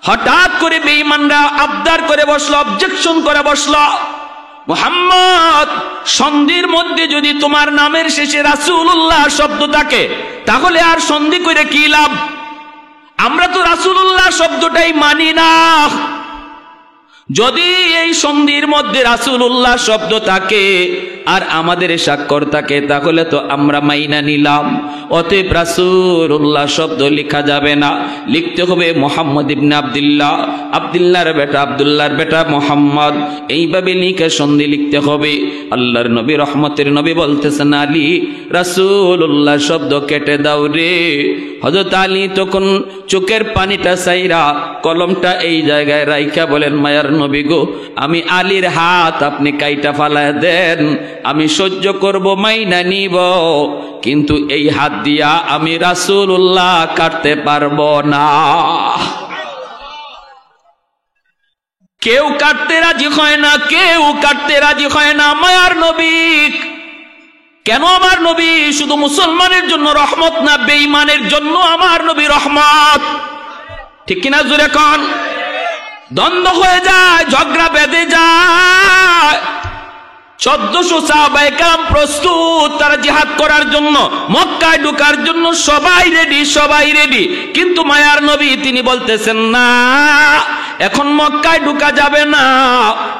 হঠাৎ করে বেঈমানরা আবদার করে বসলো, অবজেকশন করে বসলো, মুহাম্মদ সন্ধির মধ্যে যদি তোমার নামের শেষে রাসূলুল্লাহ শব্দ থাকে তাহলে আর সন্ধি করে কি লাভ? আমরা তো রাসূলুল্লাহ শব্দটাই মানি না। যদি এই সন্ধির মধ্যে রাসূলুল্লাহ শব্দ থাকে আর আমাদের স্বাক্ষর থাকে তাহলে তো আমরা মাইনা নিলাম। অতএব রাসূলুল্লাহ শব্দ লেখা যাবে না, লিখতে হবে মুহাম্মদ ইবনে আব্দুল্লাহ, আব্দুল্লাহর বেটা আব্দুল্লাহর বেটা মুহাম্মদ, এইভাবে লিখে সন্ধি লিখতে হবে। আল্লাহর নবী রহমতের নবী বলতেছেন, আলী রাসূলুল্লাহ শব্দ কেটে দাও রে। হযরত আলী তখন চোখের পানিটা সাইরা কলমটা এই জায়গায় রাইখা বলেন, মায়ার নবী গো, আমি আলীর হাত আপনি কাইটা ফালায় দেন, আমি সহ্য করব, মাইনা নিব, কিন্তু এই হাত দিয়া আমি রাসূলুল্লাহ কাটতে পারবো না। কেউ কাটতে রাজি হয় না, কেউ কাটতে রাজি হয় না। মায়ার নবী কেন? আমার নবী শুধু মুসলমানের জন্য রহমত না, বেঈমানের জন্য আমার নবী রহমত। ঠিক কিনা জোরে কোন? দ্বন্দ্ব হয়ে যায়, ঝগড়া বেঁধে যায়। 1400 সাহাবায়ে কেরাম প্রস্তুত তারা জিহাদ করার জন্য, মক্কায় ঢোকার জন্য সবাই রেডি, সবাই রেডি। কিন্তু মায়ার নবী তিনি বলতেছেন, না, এখন মক্কায় ঢোকা যাবে না।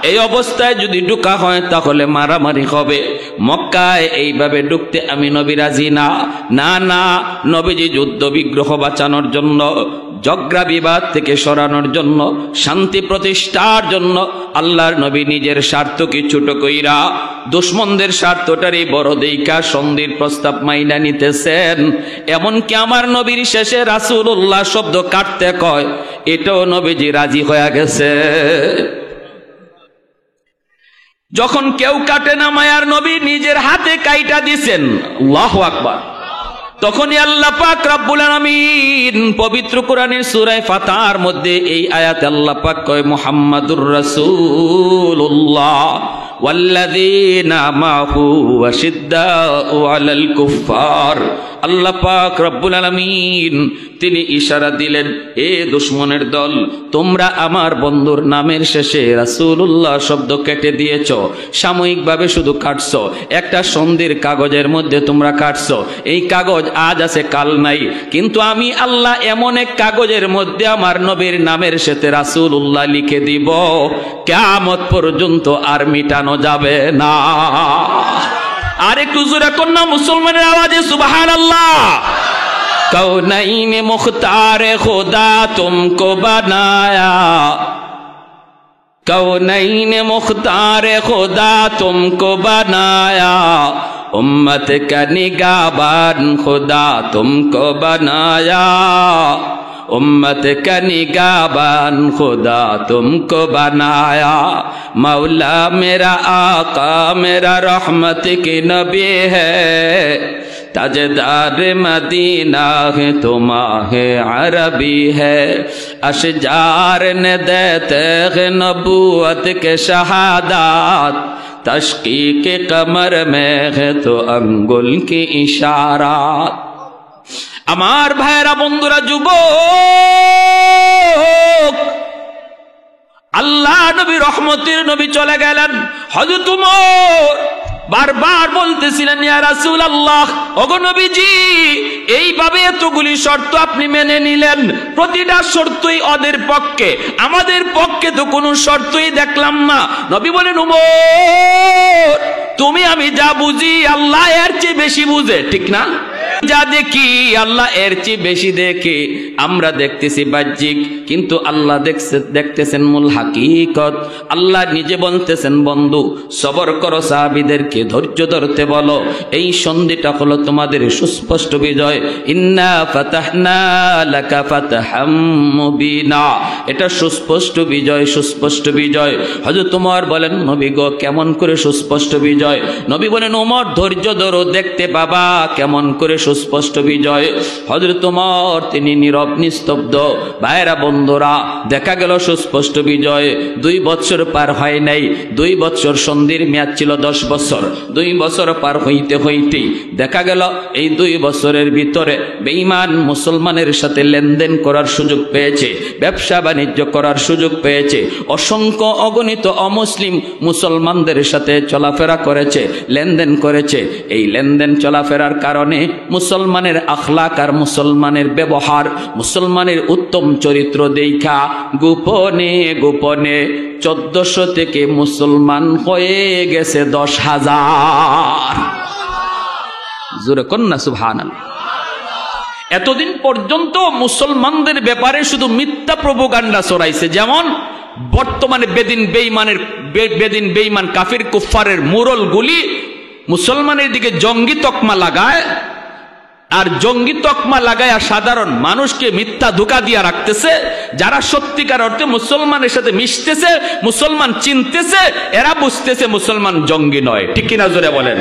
এই অবস্থায় যদি ঢোকা হয় তাহলে মারামারি হবে। মক্কায় এইভাবে ঢুকতে আমি নবী রাজি না। না না, নবীজি যুদ্ধ বিগ্রহ বাঁচানোর জন্য, ঝগড়া বিবাদ থেকে সরানোর জন্য, শান্তি প্রতিষ্ঠার জন্য আল্লাহর নবী নিজের স্বার্থকে ছোট কইরা দুশমনদের স্বার্থটারই বড় দেইকা সন্ধির প্রস্তাব মাইনা নিতেছেন। এমনকি আমার নবীর শেষে রাসূলুল্লাহ শব্দ কাটতে কয়, এটাও নবীজি রাজি হয়ে গেছে। যখন কেউ কাটে না, মায়ার নবী নিজের হাতে কাইটা দিছেন। আল্লাহু আকবার। তখনই আল্লাহ পাক রব্বুল আলামিন পবিত্র কোরআনের সূরা ফাতহার মধ্যে এই আয়াতে আল্লাহ পাক কয়, মুহাম্মাদুর রাসূলুল্লাহ ওয়াল্লাযীনা মাহু আশিদ্দাউ আলাল কুফফার। আল্লাহ পাক রব্বুল আলামিন তিনি ইশারা দিলেন, এ দুশমনের দল, তোমরা আমার বন্ধুর নামের শেষে রাসূলুল্লাহ শব্দ কেটে দিয়েছো, সাময়িকভাবে শুধু কাটছো, একটা সন্ধির কাগজের মধ্যে তোমরা কাটছো। এই কাগজ আজ আছে কাল নাই, কিন্তু আমি আল্লাহ এমন এক কাগজের মধ্যে আমার নবীর নামের সাথে রাসূলুল্লাহ লিখে দিব, কিয়ামত পর্যন্ত আর মিটানো যাবে না। আর একটু জোরে কন্যা মুসলমানের আওয়াজে সুবহানাল্লাহ। কৌনাইন মুখতার খুদা তুমকো বানায়া, কৌনাইন মুখতার খুদা তুমকো বানায়া, उम्मत का निगाहबान खुदा तुमको बनाया, उम्मत का निगाहबान खुदा तुमको बनाया। मौला मेरा आका मेरा रहमत की नबी है, ताजदार मदीना है तुम्हारे अरबी है। अशजार ने देते हैं नबूवत के शहादात, तशकीक के कमर में है तो अंगुल की इशारात। আমার ভাইরা বন্ধুরা, যুবক, আল্লাহ নবী রহমতের নবী চলে গেলেন। হযরত ওমর বারবার বলতেছিলেন, ইয়া রাসূলুল্লাহ, ওগো নবীজি, এইভাবে এতগুলি শর্ত আপনি মেনে নিলেন, প্রতিটা শর্তই ওদের পক্ষে, আমাদের পক্ষে তো কোনো শর্তই দেখলাম না। নবী বলেন, ওমর, তুমি আমি যা বুঝি আল্লাহ এর চেয়ে বেশি বুঝে, ঠিক না? যা দেখি আল্লাহ এর চেয়ে বেশি দেখে। আমরা দেখতেছি বাহ্যিক, কিন্তু আল্লাহ দেখতেছেন মূল হাকিকত। আল্লাহ নিজে বলতেছেন, বন্ধু সবর করো, সাহাবীদেরকে ধৈর্য ধরতে বলো, এই সন্ধিটা হলো তোমাদের সুস্পষ্ট বিজয়। ইন্না ফাতাহনা লাকা ফাতহাম মুবিনা, এটা সুস্পষ্ট বিজয়, সুস্পষ্ট বিজয়। হযরত ওমর বলেন, নবী গো, কেমন করে সুস্পষ্ট বিজয়? নবী বলেন, ওমর ধৈর্য ধরো, দেখতে পাবা কেমন করে সুস্পষ্ট বিজয়। হযরত ওমর তিনি নীরব নিস্তব্ধ। ভাইরা বন্ধুরা, দেখা গেল সুস্পষ্ট বিজয়। 2 বছর পার হয় নাই। 2 বছর সন্ধির মেয়াদ ছিল 10 বছর। 2 বছর পার হইতে হইতেই দেখা গেল এই 2 বছরের ভিতরে বেঈমান মুসলমানের সাথে লেনদেন করার সুযোগ পেয়েছে, ব্যবসা বাণিজ্য করার সুযোগ পেয়েছে, অসংখ্য অগণিত অমুসলিম মুসলমানদের সাথে চলাফেরা করেছে, লেনদেন করেছে। এই লেনদেন চলাফেরার কারণে মুসলমানের আখলাক আর মুসলমানের ব্যবহার, মুসলমানের উত্তম চরিত্র দেখা গোপনে গোপনে 1400 থেকে মুসলমান হয়ে গেছে 10,000। জোরে কন্যা সুবহানাল্লাহ। এতদিন পর্যন্ত মুসলমানদের ব্যাপারে শুধু মিথ্যা প্রোপাগান্ডা ছড়াইছে। যেমন বর্তমানে বেদিন বেঈমান কাফির কুফফারের মুরলগুলি মুসলমানের দিকে জঙ্গি তকমা লাগায়, আর জঙ্গি তকমা লাগায় সাধারণ মানুষকে মিথ্যা ধোঁকা দিয়া রাখতেছে। যারা সত্যিকার অর্থে মুসলমানের সাথে মিশতেছে, মুসলমান চিনতেছে, এরা বুঝতেছে মুসলমান জঙ্গি নয়। ঠিক কিনা জোরে বলেন?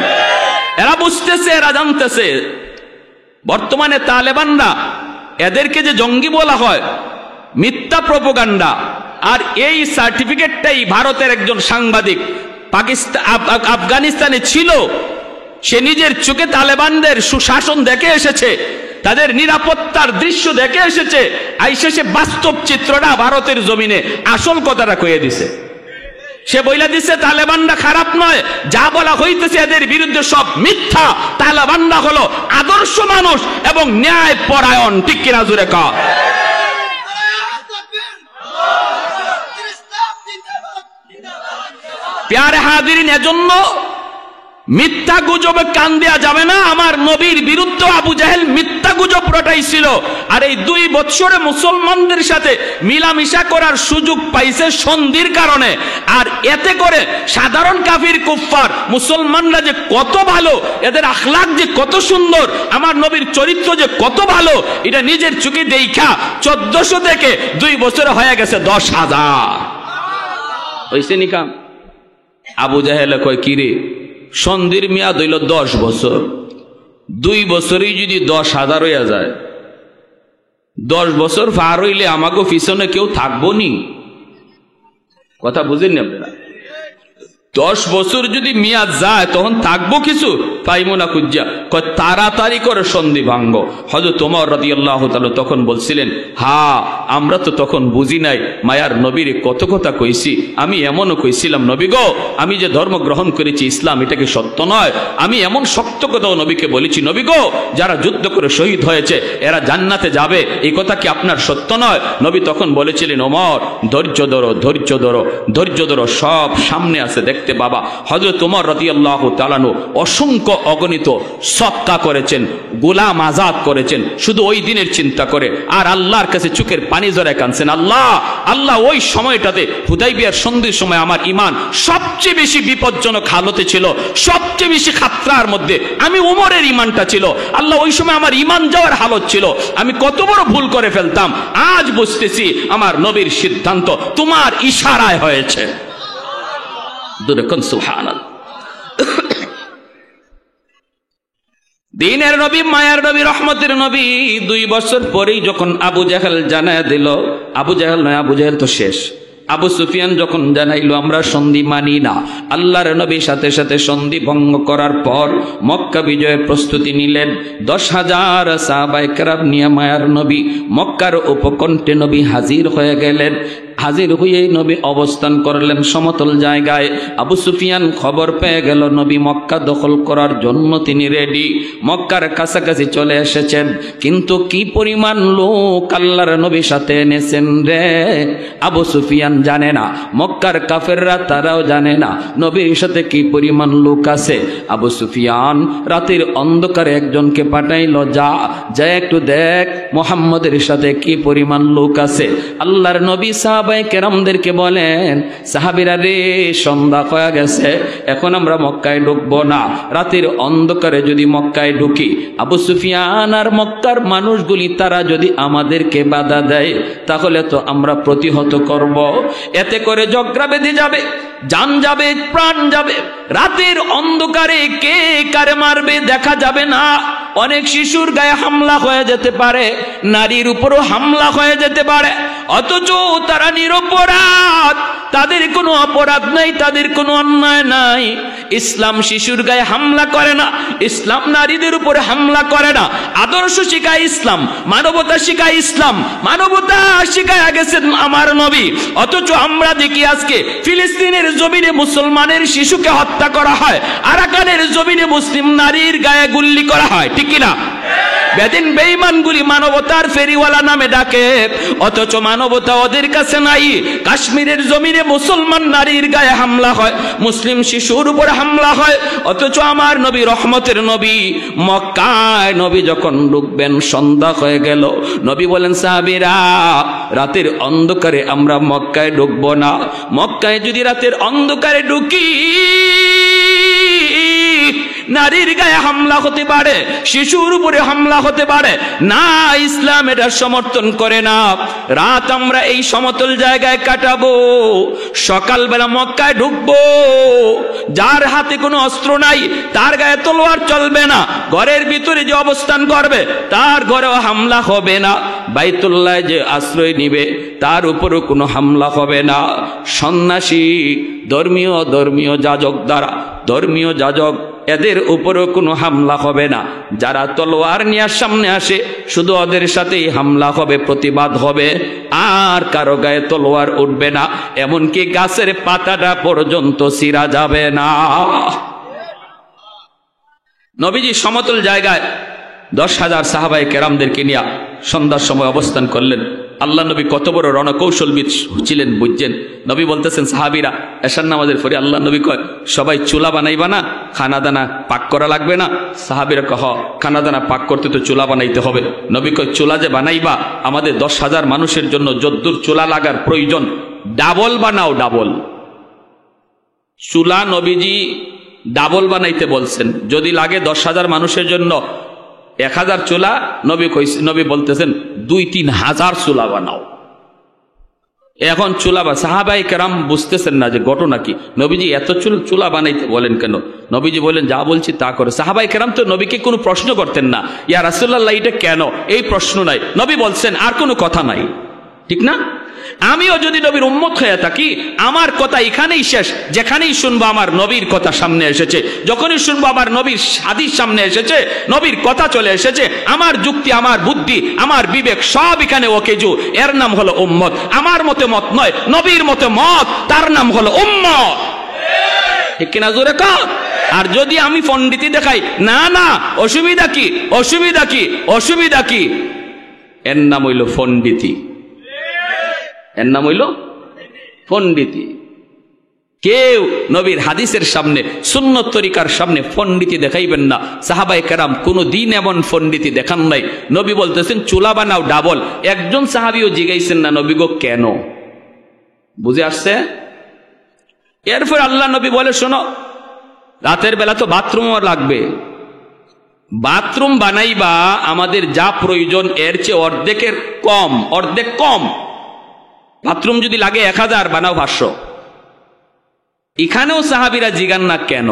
এরা বুঝতেছে, এরা জানতেছে। বর্তমানে তালেবানরা, এদেরকে যে জঙ্গি বলা হয়, মিথ্যা প্রোপাগান্ডা। আর এই সার্টিফিকেটটাই ভারতের একজন সাংবাদিক আফগানিস্তানে ছিল, সে নিজের চোখে তালেবানদের সুশাসন দেখে এসেছে, তাদের নিরাপত্তার দৃশ্য দেখে এসেছে, আইসে সে বাস্তব চিত্রটা ভারতের জমিনে আসল কথাটা কয়ে দিছে। সে বইলা দিছে তালেবানরা খারাপ নয়, যা বলা হইতেছে এদের বিরুদ্ধে সব মিথ্যা। তালেবানরা হলো আদর্শ মানুষ এবং ন্যায় পরায়ণ। ঠিক কিনা জোরে কও? প্যারে হাজিরিন, এজন্য মিথ্যা গুজবে কান দেয়া যাবে না। আমার নবীর বিরুদ্ধে আবু জাহেল মিথ্যা গুজব রটাইছিল, আর এই 2 বছরে মুসলমানদের সাথে মিলামিশা করার সুযোগ পাইছে সন্ধির কারণে। আর এতে করে সাধারণ কাফির কুফফার মুসলমানরা যে কত ভালো, এদের আখলাক যে কত সুন্দর, আমার নবীর চরিত্র যে কত ভালো, এটা নিজের চোখে দেখা 1400 থেকে 2 বছরে হয়ে গেছে 10,000। হইছে নি কাম? আবু জাহেল কয়, কিরে সন্ধির মেয়াদ হইল 10 বছর, 2 বছরই যদি 10,000 হইয়া যায়, 10 বছর পার হইলে আমাকে পিছনে কেউ থাকবো নি? কথা বুঝেন না আপনারা? 10 বছর যদি মেয়াদ যায় তখন থাকবো কিছু? পাইবো না খুঁজা। কয় তাড়াতাড়ি করে সন্ধি ভাঙ্গ। হযরত ওমর রাদিয়াল্লাহু তাআলা তখন বলছিলেন, হ্যাঁ আমরা তো তখন বুঝি নাই, মায়ার নবীর কত কথা কইছি। আমি এমনও কইছিলাম, নবী গো আমি যে ধর্ম গ্রহণ করেছি ইসলাম, এটা কি সত্য নয়? আমি এমন শক্ত কথাও নবীকে বলেছি, নবী গো যারা যুদ্ধ করে শহীদ হয়েছে এরা জান্নাতে যাবে, এই কথা কি আপনার সত্য নয়? নবী তখন বলেছিলেন, ওমর ধৈর্য ধরো, ধৈর্য ধরো, ধৈর্য ধরো, সব সামনে আছে দেখতে বাবা। হযরত ওমর রাদিয়াল্লাহু তাআলা অসংখ্য অগণিত সদকা করেছেন, গোলাম আজাদ করেছেন, শুধু ওই দিনের চিন্তা করে। আর আল্লাহর কাছে চোখের পানি জড়ায় কাঁদছেন, আল্লাহ আল্লাহ ওই সময়টাতে হুদাইবিয়ার সন্ধির সময় আমার ঈমান সবচেয়ে বেশি বিপজ্জনক হালতে ছিল, সবচেয়ে বেশি খাতরার মধ্যে আমি ওমরের ঈমানটা ছিল। আল্লাহ ওই সময় আমার ঈমান যাওয়ার হালত ছিল, আমি কত বড় ভুল করে ফেলতাম। আজ বুঝতেছি আমার নবীর সিদ্ধান্ত তোমার ইশারায় হয়েছে। সুবহানাল্লাহ। দিনের নবী, মায়ার নবী, রহমতের নবী 2 বছর পরেই যখন আবু জাহেল জানায় দিল, আবু জাহেল নয়, আবু জাহেল তো শেষ, আবু সুফিয়ান যখন জানাইলো আমরা সন্ধি মানি না, আল্লাহর নবী সাথে সাথে সন্ধি ভঙ্গ করার পর মক্কা বিজয়ের প্রস্তুতি নিলেন। 10,000 সাহাবায়ে কেরাম নিয়ে মায়ার নবী মক্কার উপকণ্ঠে নবী হাজির হয়ে গেলেন। হাজির হয়ে নবী অবস্থান করলেন সমতল জায়গায়। আবু সুফিয়ান খবর পেয়ে গেল নবী মক্কা দখল করার জন্য তিনি রেডি, মক্কার কাছাকাছি চলে এসেছেন। কিন্তু কি পরিমাণ লোক আল্লাহর নবীর সাথে এনেছেন রে, আবু সুফিয়ান জানে না, মক্কার কাফেররা তারাও জানে না নবীর সাথে কি পরিমাণ লোক আছে। আবু সুফিয়ান রাতের অন্ধকারে একজনকে পাঠাইল, যা একটু দেখ মুহাম্মদের সাথে কি পরিমাণ লোক আছে। আল্লাহর নবী সাহাবায়ে কেরামদেরকে বলেন, সাহাবীরা রে সন্ধ্যা হয়ে গেছে, এখন আমরা মক্কায় ঢুকবো না, রাতের অন্ধকারে যদি মক্কায় ঢুকি, আবু সুফিয়ান আর মক্কার মানুষগুলি তারা যদি আমাদেরকে বাধা দেয় তাহলে তো আমরা প্রতিহত করব, এতে করে ঝগড়া বেঁধে যাবে, জান যাবে, প্রাণ যাবে। রাতের অন্ধকারে কে কারে মারবে দেখা যাবে না। অনেক শিশুর গায়ে হামলা হয়ে যেতে পারে, নারীর উপরও হামলা হয়ে যেতে পারে, অথচ তারা নিরপরাধ, তাদের কোনো অপরাধ নাই, তাদের কোনো অন্যায় নাই। ইসলাম শিশুর গায়ে হামলা করে না, ইসলাম নারীদের উপরে হামলা করে না। আদর্শ শিখায় ইসলাম, মানবতা শিখায় ইসলাম, মানবতা শিখায় গেছেন আমার নবী। অথচ আমরা দেখি আজকে ফিলিস্তিনের জমিনে মুসলমানের শিশুকে হত্যা করা হয়, আরাকানের জমিনে মুসলিম নারীর গায়ে গুল্লি করা হয়, ঠিক কিনা? বেদিন বেঈমানগুলি মানবতার ফেরিওয়ালা নামে ডাকে, অথচ মানবতা ওদের কাছে নাই। কাশ্মীরের জমিনে মুসলমান নারীর গায়ে হামলা হয়, মুসলিম শিশুর উপর হামলা হয়, অথচ আমার নবী রহমতের নবী মক্কায় নবী যখন ঢুকবেন সন্ধ্যা হয়ে গেল, নবী বলেন সাহাবীরা রাতের অন্ধকারে আমরা মক্কায় ঢুকবো না। মক্কায় যদি রাতের অন্ধকারে ঢুকি নারীর গায়ে হামলা হতে পারে, শিশুর উপরে হামলা হতে পারে না, ইসলাম এটা সমর্থন করে না। রাত আমরা এই সমতল জায়গায় কাটাবো, সকালবেলা মক্কায় ঢুকবো, যার হাতে কোনো অস্ত্র নাই তার গায়ে তলোয়ার চলবে না, ঘরের ভিতরে যে অবস্থান করবে তার ঘরেও হামলা হবে না, বাইতুল্লাহ যে আশ্রয় নিবে তার উপরও কোনো হামলা হবে না। সন্ন্যাসী ধর্মীয় যাজক দ্বারা, ধর্মীয় যাজক এদের উপরও কোনো হামলা হবে না। যারা তলোয়ার নিয়ে সামনে আসে শুধু ওদের সাথেই হামলা হবে, প্রতিবাদ হবে, আর কারো গায়ে তলোয়ার উঠবে না, এমনকি গাছের পাতাটা পর্যন্ত ছিঁড়া যাবে না। নবীজি সমতল জায়গায় 10,000 সাহাবায়ে কেরামদেরকে নিয়ে সন্ধ্যার সময় অবস্থান করলেন। আল্লাহ নবী কত বড় রণকৌশলবিদ ছিলেন বুঝছেন। নবী বলতেছেন সাহাবীরা এশার নামাজের পরে আল্লাহ নবী কয় সবাই চুলা বানাইবা না, খানাদানা পাক করা লাগবে না? সাহাবীরা কহ খানাদানা পাক করতে তো চুলা বানাইতে হবে। নবী কয় চুলা যে বানাইবা আমাদের 10,000 মানুষের জন্য যদ্দুর চুলা লাগার প্রয়োজন ডাবল বানাও, ডাবল চুলা নবীজি ডাবল বানাইতে বলছেন। যদি লাগে 10,000 মানুষের জন্য 1,000 চুলা, নবী বলতেছেন 2-3 হাজার চুলা বানাও। এখন চুলা বা সাহাবায়ে কেরাম বুঝতেছেন না যে ঘটনা কি, নবীজি এত চুলা বানাইতে বলেন কেন? নবীজি বলেন যা বলছি তা করে। সাহাবায়ে কেরাম তো নবীকে কোনো প্রশ্ন করতেন না, ইয়া রাসূলুল্লাহ এটা কেন, এই প্রশ্ন নাই। নবী বলছেন আর কোনো কথা নাই, ঠিক না? আমিও যদি নবীর উম্মত হয়ে থাকি আমার কথা এখানেই শেষ। যেখানেই শুনবো আমার নবীর কথা সামনে এসেছে, যখনই শুনবো আমার নবীর হাদিস সামনে এসেছে, নবীর কথা চলে এসেছে, আমার যুক্তি, আমার বুদ্ধি, আমার বিবেক সব এখানে ওকেজু, এর নাম হলো উম্মত। আমার মতে মত নয়, নবীর মতে মত, তার নাম হলো উম্মত, ঠিক কিনা জোরে কর? আর যদি আমি পণ্ডিতি দেখাই, না না অসুবিধা কি, অসুবিধা কি, অসুবিধা কি, এর নাম হইল পণ্ডিতি, এর নাম হইল পণ্ডিতি। কেউ নবীর হাদিসের সামনে, সুন্নত তরিকার সামনে পণ্ডিতি দেখাইবেন না। সাহাবায়ে কেরাম কোনো দিন এমন পণ্ডিতি দেখান নাই। নবী বলতেছেন চুলা বানাও ডাবল। একজন সাহাবীও জিগাইছেন না নবী গো কেন? বুঝে আসছে? এরপর আল্লাহ নবী বলে শোনো রাতের বেলা তো বাথরুমও লাগবে, বাথরুম বানাইবা আমাদের যা প্রয়োজন এর চেয়ে অর্ধেকের কম, অর্ধেক কম। বাথরুম যদি লাগে 1000 বানাও 500। এখানেও সাহাবীরা জিগান না কেন,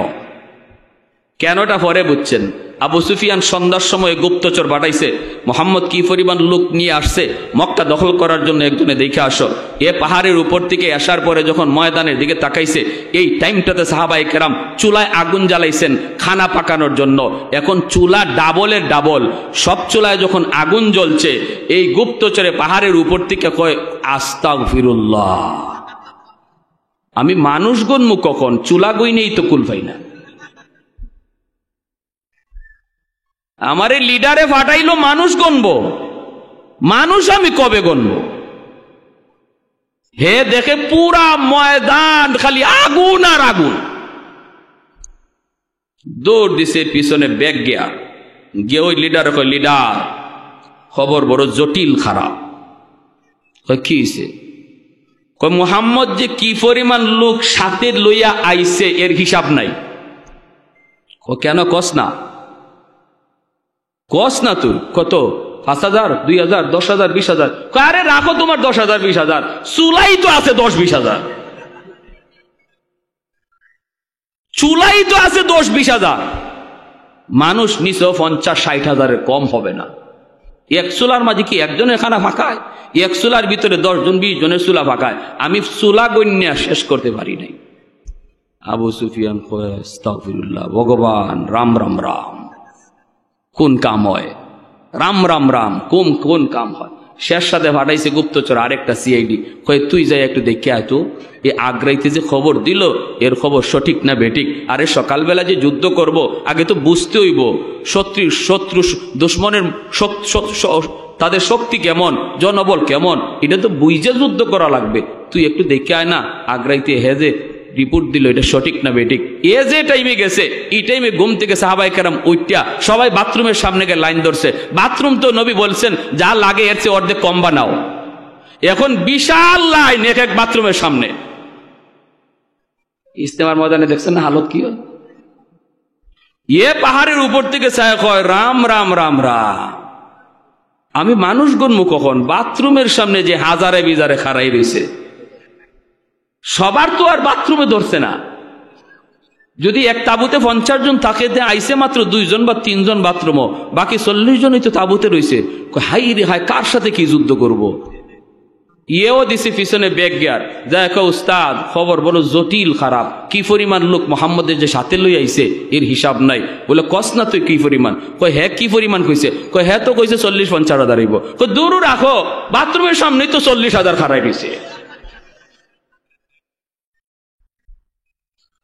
কেনটা পরে বুঝছেন। আবু সুফিয়ান সন্ধ্যার সময় গুপ্তচর পাঠাইছে, মোহাম্মদ কি পরিমাণ লোক নিয়ে আসছে মক্কা দখল করার জন্য, একজনে দেখে আসো। এ পাহাড়ের উপর থেকে আসার পরে যখন ময়দানের দিকে তাকাইছে, এই টাইমটাতে সাহাবায়ে কেরাম চুলায় আগুন জ্বালাইছেন খানা পাকানোর জন্য। এখন চুলা ডাবলের ডাবল, সব চুলায় যখন আগুন জ্বলছে, এই গুপ্তচরে পাহাড়ের উপর থেকে কয় আস্তাগফিরুল্লাহ, আমি মানুষ গণমু কখন, চুলা গই নেই তো কুল পাই না। আমারে লিডারে ফাটাইলো মানুষ গণবো, মানুষ আমি কবে গণবো? হে দেখে পুরা ময়দান খালি আগুন আর আগুন। দৌড় দিছে পিছনে ব্যাগ গিয়া গিয়ে ওই লিডার কয় লিডার খবর বড় জটিল খারাপ। কি হয়েছে? কয় মুহাম্মদ যে কি পরিমাণ লোক সাথে লইয়া আইছে এর হিসাব নাই। কেন কস না, কস না তুই কত, 5,000, 2,000, 10,000, 20,000? আরে রাখো তোমার 10,000, 20,000, চুলাই তো আছে 10-20,000, চুলাই তো আছে 10-20,000। মানুষ নিচেও 50-60 হাজারের কম হবে না। এক চুলার মাঝে কি একজনের খানা ফাঁকায়? এক চুলার ভিতরে 10 জন 20 জনের চুলা ফাঁকায়। আমি চুলা গণ্যা শেষ করতে পারি নাই। আবু সুফিয়ান কয় আস্তাগফিরুল্লাহ, ভগবান রাম রাম রাম, কোন কাম হয়? রাম রাম রাম কোন কাম হয়? শেষ সাথে পাঠাইছে গুপ্তচর আরেকটা সিআইডি, কয় তুই যাই একটু দেখে আয় তো, এ আগ্রাইতে যে খবর দিল এর খবর সঠিক না বেঠিক। আরে সকালবেলা যে যুদ্ধ করব আগে তো বুঝতে হইব শত্রু দুশ্মনের তাদের শক্তি কেমন, জনবল কেমন, এটা তো বুঝে যুদ্ধ করা লাগবে। তুই একটু দেখে আয় না আগ্রাইতে, হে যে রিপোর্ট দিল এটা সঠিক না বেঠিক। এ যে টাইমে গেছে এই টাইমে ঘুম থেকে সাহাবায়ে কেরাম উঠা সবাই বাথরুমের সামনে গিয়ে লাইন ধরছে। বাথরুম তো নবী বলছেন যা লাগে এর চেয়ে অর্ধেক কম বানাও। এখন বিশাল লাইন এক এক বাথরুমের সামনে। ইস্তেমার ময়দানে দেখছেন না হালত কি হয়? এ পাহাড়ের উপর থেকে ছায়া কয় রাম রাম রাম রাম। আমি মানুষ গণমু কখন? বাথরুমের সামনে যে হাজারে বিজারে খাড়াই রয়েছে, সবার তো আর বাথরুমে ধরছে না। যদি এক তাবুতে 50 জন থাকে, আইসে মাত্র 2 জন বা 3 জন বাথরুমও, বাকি 40 জনই তো তাবুতে রয়েছে। হাই রে হাই, কার সাথে কি যুদ্ধ করব? ইয়েও দিছে পিছনে ব্যাগ গিয়ার, যা এক উস্তাদ খবর বলো জটিল খারাপ, কি পরিমাণ লোক মোহাম্মদের যে সাথে লই আইছে এর হিসাব নাই। বলে কস না তুই কি পরিমাণ? কয় হ্যাঁ কি পরিমাণ কইছে? কয় হ্যাঁ তো কইছে 40-50 হাজার হইব। কয় দূর রাখো, বাথরুমের সামনেই তো 40 হাজার খাড়াই দিছে।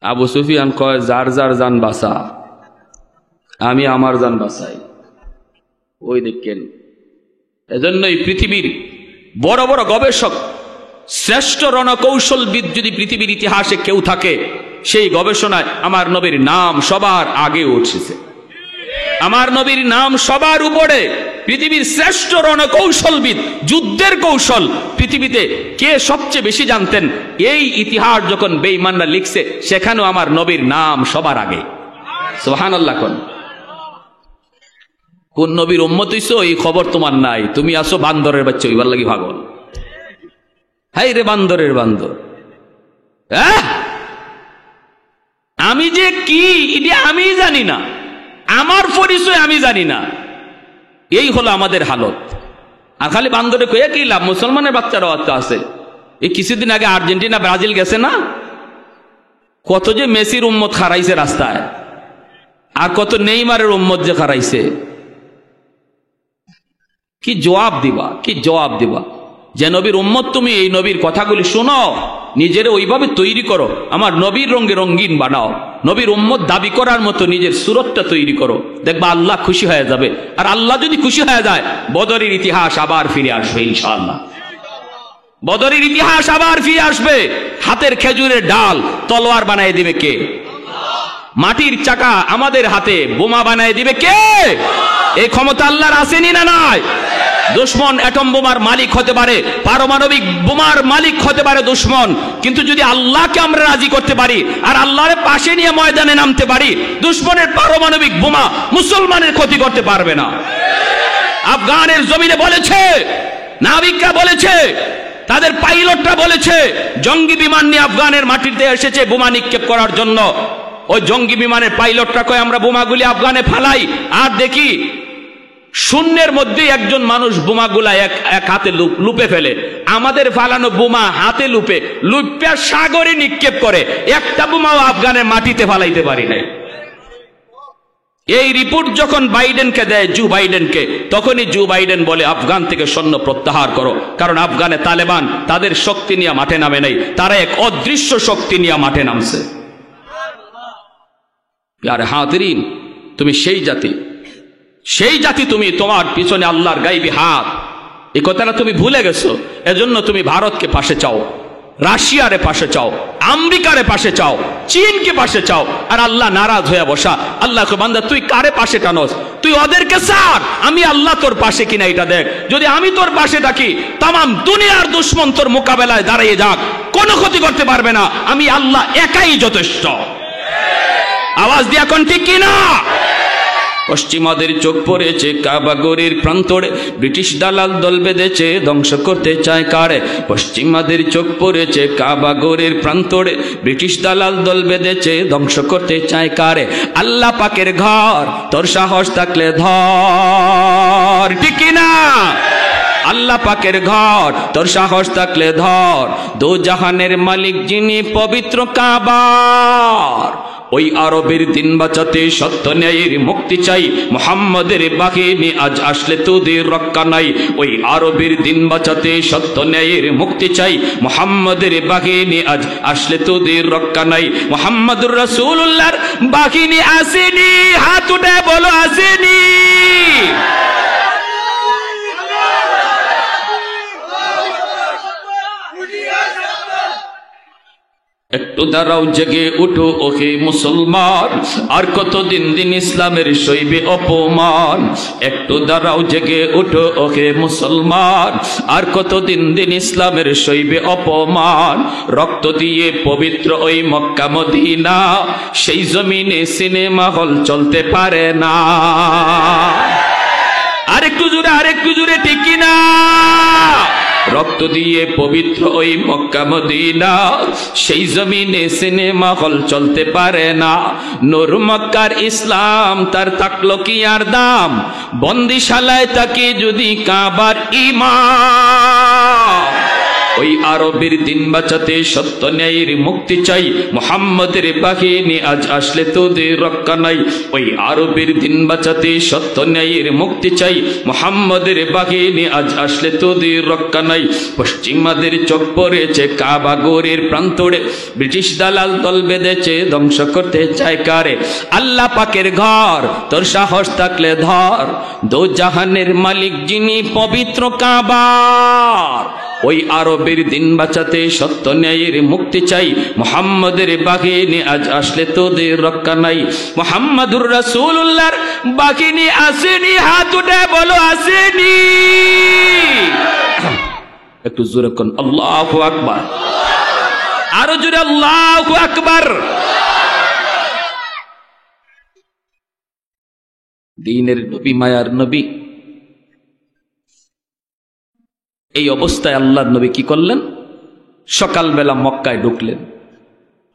আবু সুফিয়ান কয় যার যার জান বাঁচা, আমি আমার জান বাঁচাই। ওই দেখেন, এজন্যই পৃথিবীর বড় বড় গবেষক, শ্রেষ্ঠ রণকৌশলবিদ যদি পৃথিবীর ইতিহাসে কেউ থাকে, সেই গবেষণায় আমার নবীর নাম সবার আগে উঠেছে। আমার নবীর নাম সবার উপরে। পৃথিবীর শ্রেষ্ঠ রণকৌশলবিদ, যুদ্ধের কৌশল পৃথিবীতে কে সবচেয়ে বেশি জানতেন, এই ইতিহাস যখন বেঈমানরা লিখছে সেখানেও আমার নবীর নাম সবার আগে। সুবহানাল্লাহ। কোন নবীর উম্মত হইছো এই খবর তোমার নাই, তুমি আসো বান্দরের বাচ্চা হইবার লাগি পাগল। হাই রে বান্দরের বান্দর। আমি যে কি এটা আমি জানি না, আমার পরিচয় আমি জানি না, এই হলো আমাদের হালত। আর খালি বান্দরে কয়ে কি লাভ? মুসলমানের বাচ্চারাও তো আছে। এই কিছুদিন আগে আর্জেন্টিনা ব্রাজিল গেছে না, কত যে মেসির উম্মত খারাইছে রাস্তায়, আর কত নেইমারের উম্মত যে খারাইছে। কি জবাব দিবা, কি জবাব দিবা? যে নবীর উম্মত তুমি, এই নবীর কথাগুলি শোনো, নিজের ওইভাবে তৈরি করো, আমার নবীর রঙে রঙিন বানাও, নবীর উম্মত দাবি করার মতো নিজের সুরতটা তৈরি করো, দেখবা আল্লাহ খুশি হয়ে যাবে। আর আল্লাহ যদি খুশি হয়ে যায়, বদরের ইতিহাস আবার ফিরে আসবে ইনশাআল্লাহ। বদরের ইতিহাস আবার ফিরে আসবে। হাতের খেজুরের ডাল তলোয়ার বানায় দিবে কে? মাটির চাকা আমাদের হাতে বোমা বানায় দিবে কে? এই ক্ষমতা আল্লাহর আসেনি না নাই? দুশ্মন অ্যাটম বোমার মালিক হতে পারে, পারমাণবিক বোমার মালিক হতে পারে দুশ্মন, কিন্তু যদি আল্লাহকে আমরা রাজি করতে পারি আর আল্লাহর পাশে নিয়ে ময়দানে নামতে পারি, দুশ্মনের পারমাণবিক বোমা মুসলমানের ক্ষতি করতে পারবে না। আফগানের জমিনে বলেছে, নাবিকরা বলেছে, তাদের পাইলটরা বলেছে, জঙ্গি বিমান নিয়ে আফগানের মাটিতে এসেছে বোমা নিক্ষেপ করার জন্য। ওই জঙ্গি বিমানের পাইলটরা কয় আমরা বোমাগুলি আফগানে ফালাই, আর দেখি শূন্যের মধ্যে একজন মানুষ বোমাগুলা এক হাতে লুপে ফেলে। আমাদের ফালানো বোমা হাতে লুপে সাগরে নিক্ষেপ করে, একটা বোমাও আফগানের মাটিতে ফালাইতে পারি নাই। এই রিপোর্ট যখন বাইডেনকে দেয়, জো বাইডেনকে, তখনই জো বাইডেন বলে আফগান থেকে সৈন্য প্রত্যাহার করো, কারণ আফগানে তালেবান তাদের শক্তি নিয়ে মাঠে নামে নাই, তারা এক অদৃশ্য শক্তি নিয়ে মাঠে নামছে। আরে হাজিরিন, তুমি সেই জাতি, তুমি, তোমার পিছনে আল্লাহর গাইবি হাত, এই কথাটা তুমি ভুলে গেছো। এজন্য তুমি ভারতকে পাশে চাও, রাশিয়ারে পাশে চাও, আমেরিকারে পাশে চাও, চীনকে পাশে চাও, আর আল্লাহ নারাজ হয়ে বসা। আল্লাহকে বান্দা তুই কারে পাশে টানোস? তুই ওদেরকে ছাড়, আমি আল্লাহ তোর পাশে কিনা এটা দেখ। যদি আমি তোর পাশে থাকি, তামাম দুনিয়ার দুশ্মন তোর মোকাবেলায় দাঁড়িয়ে যাক, কোনো ক্ষতি করতে পারবে না। আমি আল্লাহ একাই যথেষ্ট। আওয়াজ দিয়া কোন ঠিক কিনা? পশ্চিমাদের চোখ পড়েছে কাবা গড়ের প্রান্তরে, ব্রিটিশ দালাল দল বেঁধেছে ধ্বংস করতে চায় কারে। পশ্চিমাদের চোখ পড়েছে কাবা গড়ের প্রান্তরে, ব্রিটিশ দালাল দল বেঁধেছে ধ্বংস করতে চায় কারে। আল্লাহ পাকের ঘর, তোর সাহস থাকলে ধর, ঠিক কিনা? আল্লাহ পাকের ঘর, তোর সাহস থাকলে ধর। দো জাহানের মালিক যিনি, পবিত্র কাবার। ওই আরবের দিন বাঁচাতে সত্য ন্যায়ের মুক্তি চাই, মুহাম্মাদের বাহিনী আজ আসলে তোদের রক্ষা নাই। ওই আরবের দিন বাঁচাতে সত্য ন্যায়ের মুক্তি চাই, মুহাম্মাদের বাহিনী আজ আসলে তোদের রক্ষা নাই। মুহাম্মাদুর রাসূলুল্লাহর বাহিনী আসেনি, হাত উঠে বলো আসেনি। একটু দাঁড়াও, জেগে উঠো ওহে মুসলমান, আর কতদিন দিন ইসলামের সইবে অপমান। একটু দাঁড়াও, জেগে উঠো ওহে মুসলমান, আর কতদিন দিন ইসলামের সইবে অপমান। রক্ত দিয়ে পবিত্র ওই মক্কা মদিনা, সেই জমিনে সিনেমা হল চলতে পারে না। আরেকটু জোরে, ঠিক কিনা? রক্ত দিয়ে পবিত্র ওই মক্কা মদিনা, সেই জমিনে সিনেমা হল চলতে পারে না। নূর মক্কার ইসলাম, তার থাকলো কি আর দাম? বন্দিশালায় তাকে যদি কাবার ইমাম। ওই আরবের দিন বাঁচাতে সত্য ন্যায়ের মুক্তি চাই, মুহাম্মাদের বাহিনী আজ আসলে তোদের রক্ষা নাই। ওই আরবের দিন বাঁচাতে সত্য ন্যায়ের মুক্তি চাই, মুহাম্মাদের বাহিনী আজ আসলে তোদের রক্ষা নাই। পশ্চিমাদের চোখ পড়েছে কাবা গড়ের প্রান্তরে, ব্রিটিশ দালাল দল বেঁধেছে ধ্বংস করতে চায় কারে। আল্লাহ পাকের ঘর, তোর সাহস থাকলে ধর। দো জাহানের মালিক যিনি, পবিত্র কাবার। ওই আরবের দিন বাঁচাতে সত্য ন্যায়ের মুক্তি চাই, মুহাম্মাদের বাহিনী আজ আসলে তোদের রক্ষা নাই। মুহাম্মাদুর রাসূলুল্লাহর বাহিনী আসেনি, হাত উঠে বলো আসেনি। একটু জোরে কোন আল্লাহু আকবার, আরো জোরে আল্লাহু আকবার। দ্বীনের নবী, মায়ার নবী, এই অবস্থায় আল্লাহর নবী কি করলেন? সকালবেলা মক্কায় ঢুকলেন।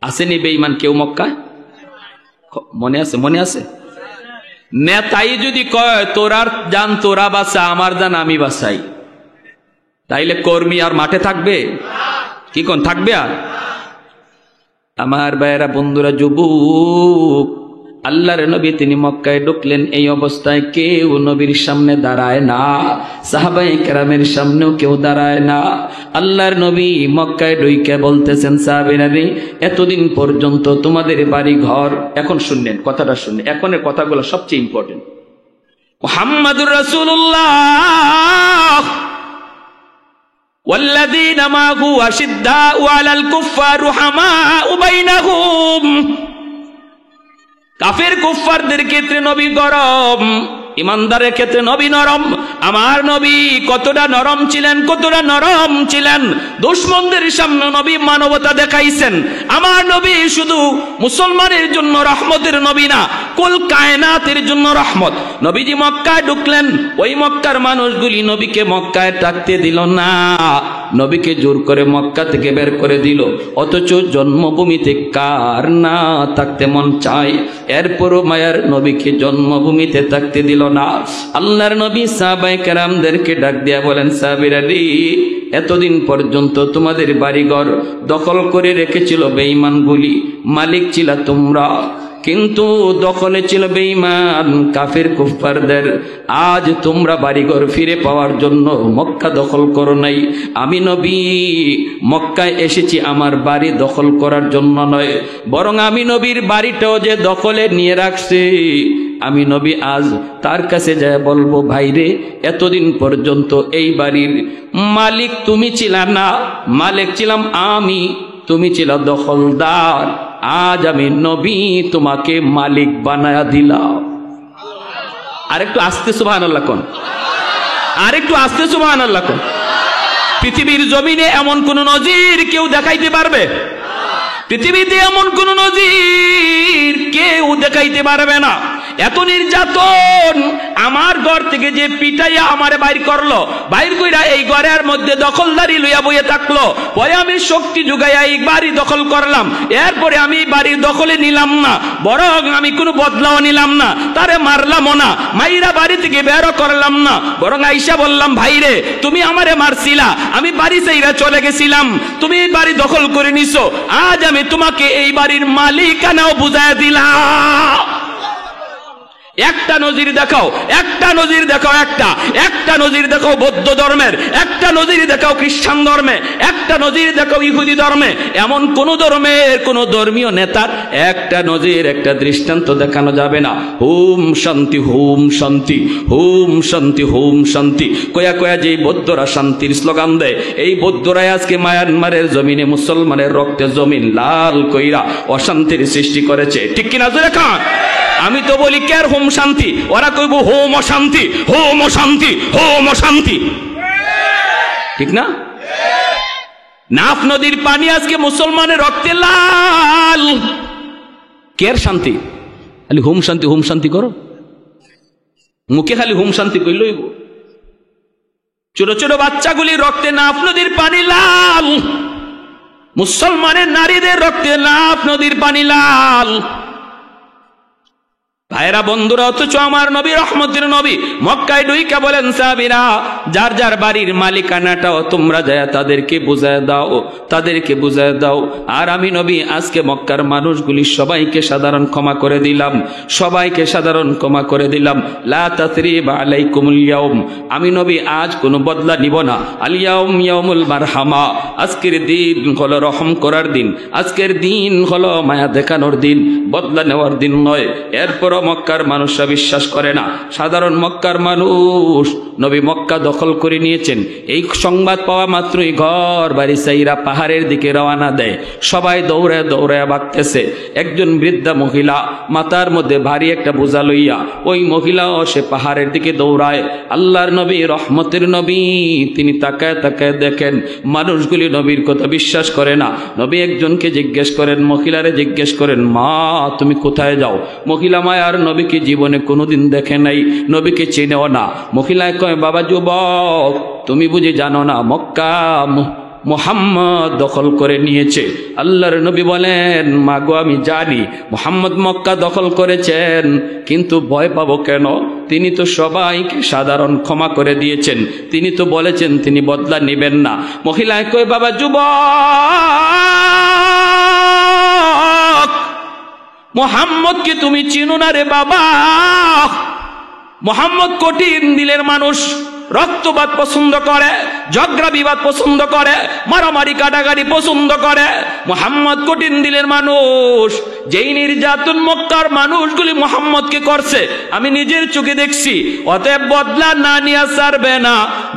আসেনি বেঈমান কেউ মক্কায়? মনে আছে? নেতাই যদি কয় তোরার জান তোরা বাঁচা, আমার জান আমি বাঁচাই, তাইলে কর্মী আর মাঠে থাকবে? কি কোন থাকবে? আর আমার ভাইয়েরা, বন্ধুরা, যুবক, আল্লাহর নবী তিনি মক্কায় ঢুকলেন। এই অবস্থায় কেউ নবীর সামনে দাঁড়ায় না, সাহাবায়ে কেরামের সামনেও কেউ দাঁড়ায় না। আল্লাহর নবী মক্কায় ঢুকে বলতেছেন, সাহাবীরা রে, এতদিন পর্যন্ত তোমাদের বাড়ি ঘর, এখন শুনলেন কথাটা, শুনলেন এখনের কথাগুলো সবচেয়ে ইম্পর্টেন্ট। মুহাম্মাদুর রাসূলুল্লাহ ওয়াল্লাযীনা মা'হু আশিদ্দাউ আলাল কুফফার রুহামাউ বাইনাহুম। কাফের কুফফারদের ক্ষেত্রে নবী গরম, ইমানদারের ক্ষেত্রে নবী নরম। আমার নবী কতটা নরম ছিলেন, দুশমনদের সামনে নবী মানবতা দেখাইছেন। আমার নবী শুধু মুসলমানের জন্য রহমতের নবী না, কুল কায়নাতের জন্য রহমত। নবীজি মক্কায় ঢুকলেন, ওই মক্কার মানুষগুলি নবীকে মক্কায় থাকতে দিল না, নবীকে জোর করে মক্কা থেকে বের করে দিল। অথচ জন্মভূমিতে কার না থাকতে মন চায়? এরপরও মায়ার নবীকে জন্মভূমিতে থাকতে দিল না। আল্লাহর নবী সাহাবায়ে কেরামদেরকে ডাক দিয়া বলেন, সাহাবীরা রে, এতদিন পর্যন্ত তোমাদের বাড়িঘর দখল করে রেখেছিল বেঈমানগুলি, মালিক ছিল তোমরা, কিন্তু দখলে ছিল বেঈমান কাফের কুফফারদের। আজ তোমরা বাড়িঘর ফিরে পাওয়ার জন্য মক্কা দখল করো নাই। আমি নবী মক্কায় এসেছি আমার বাড়ি দখল করার জন্য নয়, বরং আমি নবীর বাড়িটাও যে দখলে নিয়ে রাখছি, আমি নবী আজ তার কাছে যায় বলবো, ভাইরে, এতদিন পর্যন্ত এই বাড়ির মালিক তুমি ছিল না, মালিক ছিলাম আমি, তুমি ছিল দখলদার। আজ আমি নবী তোমাকে মালিক বানায়া দিলাম। আরেকটু আস্তে সুবহানাল্লাহ কোন, আরেকটু আস্তে সুবহানাল্লাহ কোন। পৃথিবীর জমিনে এমন কোন নজির কেউ দেখাইতে পারবে? পৃথিবীতে এমন কোন নজির কেউ দেখাইতে পারবে না। এত নির্যাতন, আমার ঘর থেকে যে পিটাইয়া আমারে বাইর করলো, বাইর কইরা এই ঘরের মধ্যে দখলদারি লইয়া বইয়া থাকলো। পরে আমি শক্তি জুগাইয়া এই বাড়ি দখল করলাম। এরপরে আমি বাড়ির দখলে নিলাম না, বরং আমি কোনো বদলাও নিলাম না, তারে মারলামও না, মাইরা বাড়ি থেকে বেরো করলাম না, বরং আইসা বললাম, ভাইরে তুমি আমারে মারছিলা, আমি বাড়ি চাইরা চলে গেছিলাম, তুমি এই বাড়ি দখল করে নিছো, আজ আমি তোমাকে এই বাড়ির মালিকানাও বুঝায় দিলাম। একটা নজির দেখাও, একটা নজির দেখাও, একটা নজির দেখাও বৌদ্ধ ধর্মের, একটা নজির দেখাও খ্রিস্টান ধর্মে, একটা নজির দেখাও ইহুদি ধর্মে। এমন কোন ধর্মের কোন ধর্মীয় নেতার একটা নজির, একটা দৃষ্টান্ত দেখানো যাবে না। হোম শান্তি, হোম শান্তি, হোম শান্তি, হোম শান্তি কয়া কয়া যে বৌদ্ধরা শান্তির স্লোগান দেয়, এই বৌদ্ধরাই আজকে মায়ানমারের জমিনে মুসলমানের রক্তে জমিন লাল কইরা অশান্তির সৃষ্টি করেছে। ঠিক কিনা জোরে খান? আমি তো বলি কের হোম শান্তি, ওরা কইব হোম অশান্তি, হোম অশান্তি, হোম অশান্তি। ঠিক না? নাফ নদীর পানি আজকে মুসলমানের রক্তে লাল, কের শান্তি? খালি হোম শান্তি, হোম শান্তি করো, মুখে খালি হোম শান্তি কইলই। ছোট ছোট বাচ্চাগুলির রক্তে নাফ নদীর পানি লাল, মুসলমানের নারীদের রক্তে নাফ নদীর পানি লাল। ভাইরা বন্ধুরা, অথচ আমার নবী রহমতের নবী মক্কায় ঢুইকা বলেন, সাহাবীরা যার যার বাড়ির মালিকানাটাও তোমরা যায় তাদেরকে বুঝায় দাও, তাদেরকে বুঝায় দাও। আর আমি নবী আজকে মক্কার মানুষগুলি সবাইকে সাধারণ ক্ষমা করে দিলাম, সবাইকে সাধারণ ক্ষমা করে দিলাম। লা তাসরিবা আলাইকুমুল ইয়াউম, আমি নবী আজ কোনো বদলা নিব না। আল ইয়াউম ইয়াউমুল মারহামা, আজকের দিন হলো রহম করার দিন, আজকের দিন হলো মায়া দেখানোর দিন, বদলা নেওয়ার দিন নয়। এরপর মক্কার মানুষরা বিশ্বাস করে না। সাধারণ মক্কার মানুষ, নবী মক্কা দখল করে নিয়েছেন, এই সংবাদ পাওয়া মাত্রই ঘর বাড়ি চাইরা পাহাড়ের দিকে রওনা দেয়। সবাই দৌড়ে দৌড়ে ভাগতেছে। একজন বৃদ্ধা মহিলা মাথার মধ্যে ভারী একটা বোঝা লইয়া, ওই মহিলাও সে পাহাড়ের দিকে দৌড়ায়। আল্লাহর নবী রহমতের নবী তিনি তাকায় তাকায় দেখেন মানুষগুলি নবীর কথা বিশ্বাস করে না। নবী একজনকে জিজ্ঞেস করেন, মহিলারে জিজ্ঞেস করেন, মা তুমি কোথায় যাও? মহিলা মায়ার নবীকে জীবনে কোনোদিন দেখে নাই, নবীকে চেনেও না। মহিলায় কয়, বাবা যুবক তুমি বুঝি জানো না মক্কা মুহাম্মদ দখল করে নিয়েছে। আল্লাহর নবী বলেন, মাগো আমি জানি মুহাম্মদ মক্কা দখল করেছেন, কিন্তু ভয় পাবো কেন? তিনি তো সবাইকে সাধারণ ক্ষমা করে দিয়েছেন, তিনি তো বলেছেন তিনি বদলা নেবেন না। মহিলায় কয়, বাবা যুবক মোহাম্মদকে তুমি চিনো না রে বাবা। মোহাম্মদ কঠিন দিলের মানুষ, রক্তপাত পছন্দ করে, ঝগড়া বিবাদ পছন্দ করে, মারামারি কাটাকাটি পছন্দ করে। মুহাম্মদ কঠিন দিলের মানুষ। যেই নির্যাতন মক্কার মানুষগুলি মুহাম্মদকে করছে আমি নিজের চোখে দেখছি। অতএব বদলা না নিয়ে ছাড়বে না,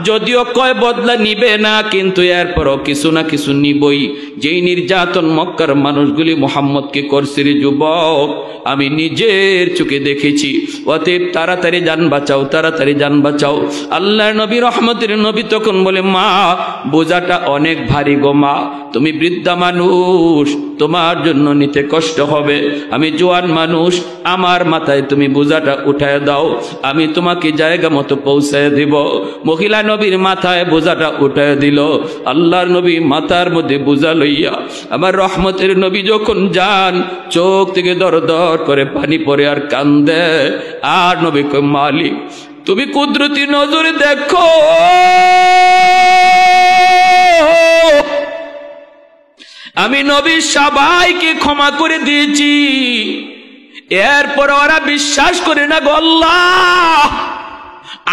যদিও কয় বদলা নিবে না, কিন্তু এরপরও কিছু না কিছু নিবই। যেই নির্যাতন মক্কার মানুষগুলি মুহাম্মদকে করছে রে যুবক, আমি নিজের চোখে দেখেছি। অতএব তাড়াতাড়ি জান বাঁচাও, তাড়াতাড়ি জান বাঁচাও। আল্লাহ নবী রহমতের নবী তখন বলে, মা বোঝাটা অনেক ভারী গো মা, তুমি বৃদ্ধা মানুষ, তোমার জন্য নিতে কষ্ট হবে। আমি জোয়ান মানুষ, আমার মাথায় তুমি বোঝাটা উঠায় দাও, আমি তোমাকে জায়গা মতো পৌঁছায় দিব। মহিলা নবীর মাথায় বোঝাটা উঠায় দিল। আল্লাহর নবী মাথার মধ্যে বোঝা লইয়া আমার রহমতের নবী যখন যান, চোখ থেকে দর দর করে পানি পড়ে আর কান্দে। আর নবী কয়, মালিক তুমি কুদরতি নজরে দেখো, আমি নবী সবাইকে ক্ষমা করে দিয়েছি, এরপর ওরা বিশ্বাস করে না গো আল্লাহ,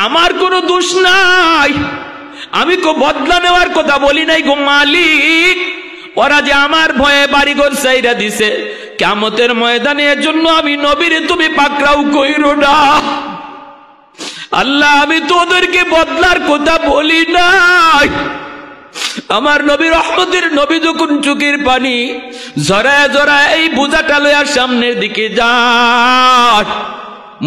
আমার কোনো দোষ নাই, আমি কো বদলা নেওয়ার কথা বলি নাই গো মালিক। ওরা যে আমার ভয়ে বাড়িঘর চাইরা দিছে, কিয়ামতের ময়দানে এর জন্য আমি নবীরে তুমি পাকড়াও কইরো না আল্লাহ, আমি তোদেরকে বদলার কথা বলি নাই। আমার নবী রহমতের নবী যখন চোখের পানি জড়ায় জড়ায় এই বোঝাটা লইয়া সামনের দিকে যান,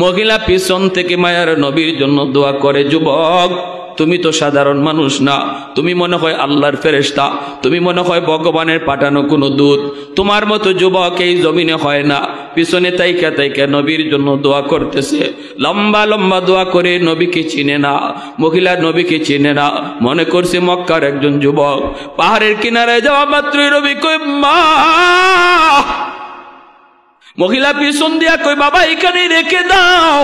মহিলা পিছন থেকে মায়ার নবীর জন্য দোয়া করে, যুবক তুমি তো সাধারণ মানুষ না, তুমি মনে হয় আল্লাহর ফেরেশতা, তুমি মনে হয় ভগবানের পাঠানো কোনো দূত, তোমার মতো যুবক এই জমিনে হয় না। পিছনে তাইকা তাইকা নবীর জন্য দোয়া করতেছে, লম্বা লম্বা দোয়া করে। নবীকে চিনে না, মহিলা নবীকে চিনে না, মনে করছে মক্কার একজন যুবক। পাহাড়ের কিনারায় যাওয়া মাত্রই নবী কই মা, মহিলা পিছন দিয়া কই বাবা এখানে রেখে দাও।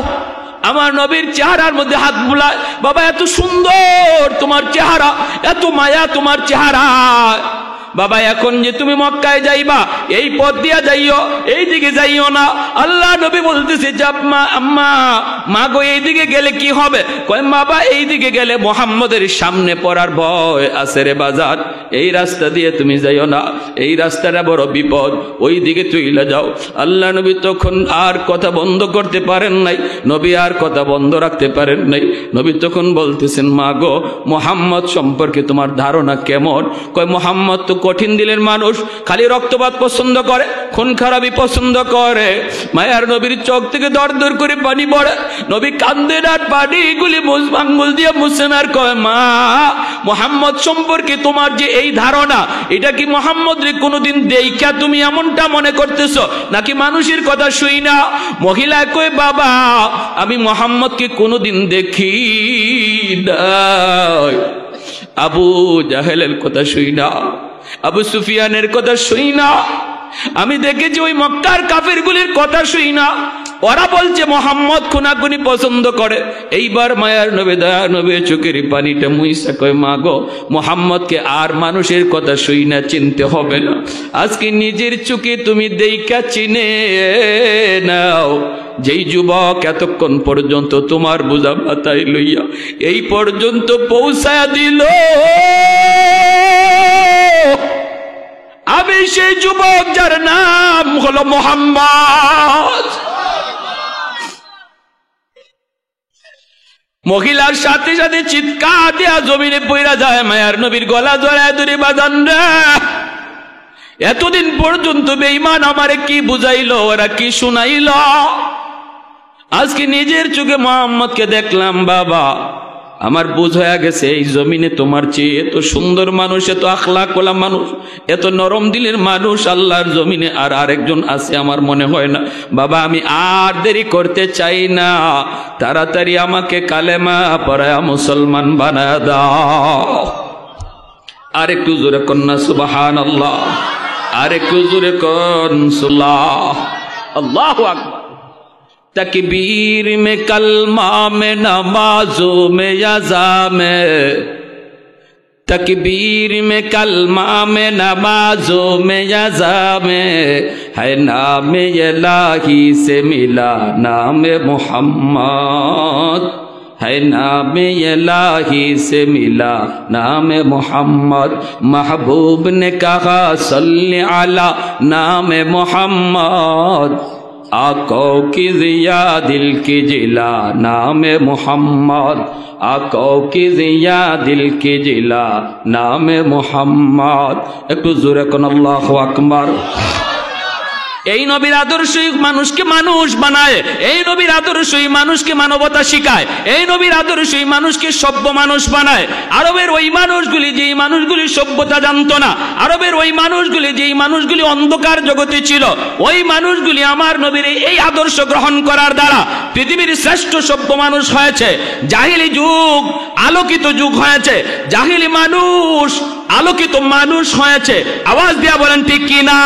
আমার নবীর চেহারার মধ্যে হাত বুলায়, বাবা এত সুন্দর তোমার চেহারা, এত মায়া তোমার চেহারা। বাবা এখন যে তুমি মক্কায় যাইবা, এই পথ দিয়া যাইও, এই দিকে যাইও না। আল্লাহ নবী বলতেছে মা আম্মা মা গো এই দিকে গেলে কি হবে? কয় বাবা এই দিকে গেলে মুহাম্মদের সামনে পড়ার ভয় আছে রে বাজার, এই রাস্তা দিয়ে তুমি যাইও না, এই রাস্তাটা বড় বিপদ, ওই দিকে তুইলা যাও। আল্লাহ নবী তখন আর কথা বন্ধ করতে পারেন নাই, নবী আর কথা বন্ধ রাখতে পারেন নাই। নবী তখন বলতেছেন মা গো মুহাম্মদ সম্পর্কে তোমার ধারণা কেমন? কয় মুহাম্মদ তো কঠিন দিলের মানুষ, খালি রক্তপাত পছন্দ করে, খুন খারাপি পছন্দ করে। মায়ার নবীর চোখ থেকে দর দর করে পানি পড়ে, নবী কান্দেন আর পানিগুলি আঙ্গুল দিয়ে মুছেন আর কয় মা মুহাম্মদ সম্পর্কে তোমার যে এই ধারণা, এটা কি মুহাম্মদ রে কোনোদিন দেইখা তুমি এমনটা মনে করতেছো, নাকি মানুষের কথা শুই না? মহিলা কয় বাবা আমি মুহাম্মদকে কোনোদিন দেখি নাই, আবু জাহেলের কথা শুই না, আবু সুফিয়ানের কথা শুই না, আমি দেখেছি ওই মক্কার কাফেরগুলির কথা শুই না, ওরা বলছে মোহাম্মদ খুনাখুনি পছন্দ করে। এইবার মায়ার নবী দয়া নবী চোখের পানিটা মুইসা কয় মা গো মোহাম্মদকে আর মানুষের কথা শুই না, চিনতে হবে না, আজকে নিজের চোখে তুমি দেইখা চিনে নাও। যেই যুবক এতক্ষণ পর্যন্ত তোমার বোঝা মাথায় লইয়া এই পর্যন্ত পৌঁছায়া দিল, আমি সেই যুবক যার নাম হলো মুহাম্মদ। মহিলার সাথে সাথে চিৎকার দিয়া জমিনে পইরা যায়, মায়ার নবীর গলা জড়ায় ধরে বাজান রে, এতদিন পর্যন্ত বেঈমান আমারে কি বুঝাইলো, ওরা কি শুনাইল, আজকে নিজের চোখে মুহাম্মদকে দেখলাম। বাবা আমার বুঝ হয়ে গেছে এই জমিনে তোমার চেয়ে এত সুন্দর মানুষ, এত আখলাকওয়ালা মানুষ, এত নরম দিলের মানুষ আল্লাহর জমিনে আর আরেকজন আছে আমার মনে হয় না। বাবা আমি আর দেরি করতে চাই না, তাড়াতাড়ি আমাকে কালেমা পড়ায়া মুসলমান বানায় দাও। আর একটু জোরে কন্যা সুবহানাল্লাহ, আর একটু জোরে কন সুবহানাল্লাহ, আল্লাহু আকবার। तकबीर में कलमा में नमाजों में यज़ा में, तकबीर में कलमा में नमाजों में यज़ा में, है नाम इलाही से मिला नाम मोहम्मद, है नाम इलाही से मिला नाम मोहम्मद। महबूब ने कहा सल्ली अला नाम मोहम्मद, आकों की जिया दिल की जिला नाम मोहम्मद, आकों की जिया दिल की जिला नाम मोहम्मद। एक जोरे कौन अल्लाहु अकबर। এই নবীর আদর্শই মানুষকে মানুষ বানায়, এই নবীর আদর্শই মানুষকে মানবতা শিখায়, এই নবীর আদর্শই মানুষকে সভ্য মানুষ বানায়। আরবের ওই মানুষগুলি যেই মানুষগুলি সভ্যতা জানতো না, আরবের ওই মানুষগুলি যেই মানুষগুলি অন্ধকার জগতে ছিল, ওই মানুষগুলি আমার নবীর এই আদর্শ গ্রহণ করার দ্বারা পৃথিবীর শ্রেষ্ঠ সভ্য মানুষ হয়েছে। জাহিলি যুগ আলোকিত যুগ হয়েছে, জাহিলি মানুষ আলোকিত মানুষ হয়েছে। আওয়াজ দিয়া বলেন ঠিক কিনা?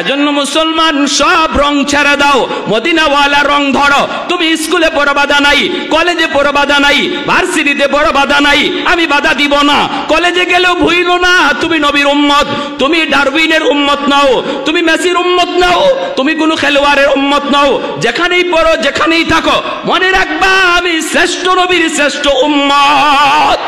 এজন্য মুসলমান সব রং ছেড়ে দাও, মদিনাওয়ালা রং ধরো। তুমি স্কুলে পড়ো বাধা নাই, কলেজে পড়ো বাধা নাই, ভার্সিটিতে পড়ো বাধা নাই, আমি বাধা দিব না। কলেজে গেলেও ভুইলো না তুমি নবীর উম্মত, তুমি ডারউইনের উম্মত নাও, তুমি মেসির উম্মত নাও, তুমি কোনো খেলোয়াড়ের উম্মত নাও। যেখানেই পড়ো যেখানেই থাকো মনে রাখবা আমি শ্রেষ্ঠ নবীর শ্রেষ্ঠ উম্মত।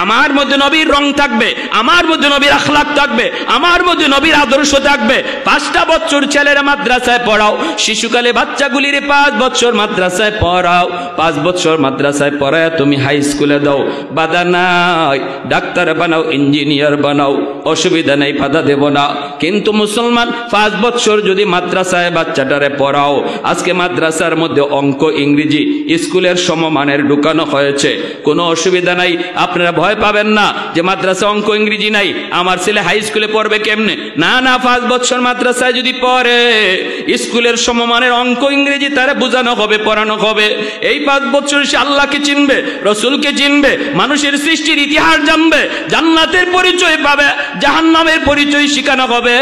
আমার মধ্যে নবীর রং থাকবে, আমার মধ্যে নবীর আখলাক থাকবে, আমার মধ্যে নবীর আদর্শ থাকবে। 5টা বছর ছেলেরা মাদ্রাসায় পড়াও, শিশুকালে বাচ্চাগুলির 5 বছর মাদ্রাসায় পড়াও, 5 বছর মাদ্রাসায় পড়ায় তুমি হাই স্কুলে দাও, বাধা নাই। ডাক্তার বানাও, ইঞ্জিনিয়ার বানাও, অসুবিধা নেই, বাধা দেব না। কিন্তু মুসলমান 5 বছর যদি মাদ্রাসায় বাচ্চাটারে পড়াও, আজকে মাদ্রাসার মধ্যে অঙ্ক ইংরেজি স্কুলের সমমানের ঢুকানো হয়েছে, কোনো অসুবিধা নাই, আপনারা ভয় পাবেন না যে মাদ্রাসা অঙ্ক ইংরেজি নাই, আমার ছেলে হাই স্কুলে পড়বে কেমনে। না না, 5 বছর মাদ্রাসায় যদি পড়ে, স্কুলের সমমানের অঙ্ক ইংরেজি তারা বোঝানো হবে, পড়ানো হবে। এই 5 বছর সে আল্লাহকে চিনবে, রসুলকে চিনবে, মানুষের সৃষ্টির ইতিহাস জানবে, জান্নাতের পরিচয় পাবে, জাহান্নামের পরিচয় শিখানো হবে।